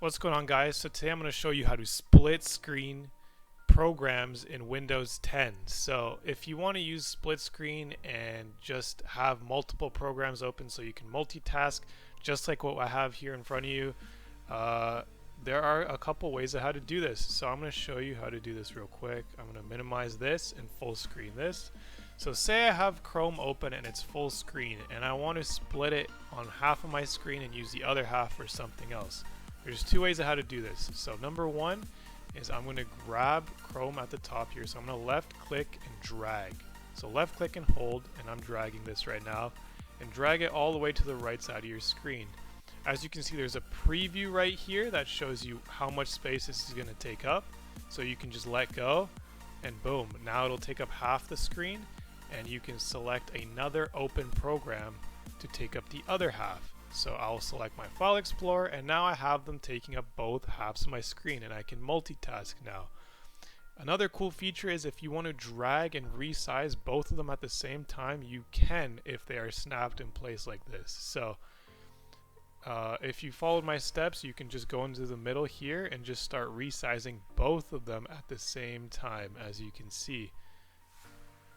What's going on, guys? So today I'm going to show you how to split screen programs in Windows 10. So if you want to use split screen and just have multiple programs open so you can multitask, just like what I have here in front of you, there are a couple ways of how to do this. So I'm going to show you how to do this real quick. I'm going to minimize this and full screen this. So say I have Chrome open and it's full screen and I want to split it on half of my screen and use the other half for something else. There's two ways of how to do this. So number one is I'm going to grab Chrome at the top here. So I'm going to left click and drag. So left click and hold, and I'm dragging this right now, and drag it all the way to the right side of your screen. As you can see, there's a preview right here that shows you how much space this is going to take up. So you can just let go and boom, now it'll take up half the screen, and you can select another open program to take up the other half. So I'll select my File Explorer, and now I have them taking up both halves of my screen, and I can multitask now. Another cool feature is if you want to drag and resize both of them at the same time, you can if they are snapped in place like this. So if you followed my steps, you can just go into the middle here and just start resizing both of them at the same time, as you can see.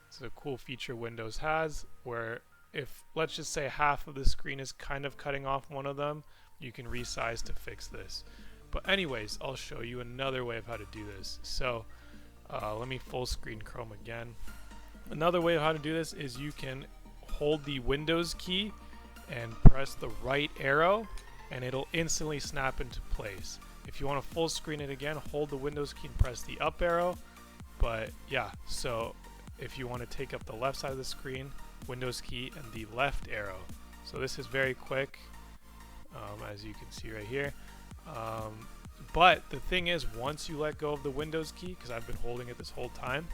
It's a cool feature Windows has, where if, let's just say, half of the screen is kind of cutting off one of them, you can resize to fix this. But anyways, I'll show you another way of how to do this. So let me full screen Chrome again. Another way of how to do this is you can hold the Windows key and press the right arrow, and it'll instantly snap into place. If you want to full screen it again, hold the Windows key and press the up arrow. But yeah, so if you want to take up the left side of the screen, Windows key and the left arrow. So this is very quick, as you can see right here. But the thing is, once you let go of the Windows key, because I've been holding it this whole time,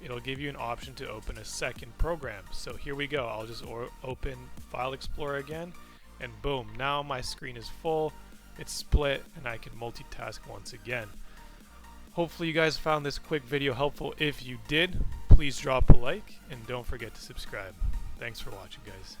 it'll give you an option to open a second program. So here we go. I'll just open File Explorer again, and boom, now my screen is full, it's split, and I can multitask once again. Hopefully you guys found this quick video helpful. If you did, please drop a like and don't forget to subscribe. Thanks for watching, guys.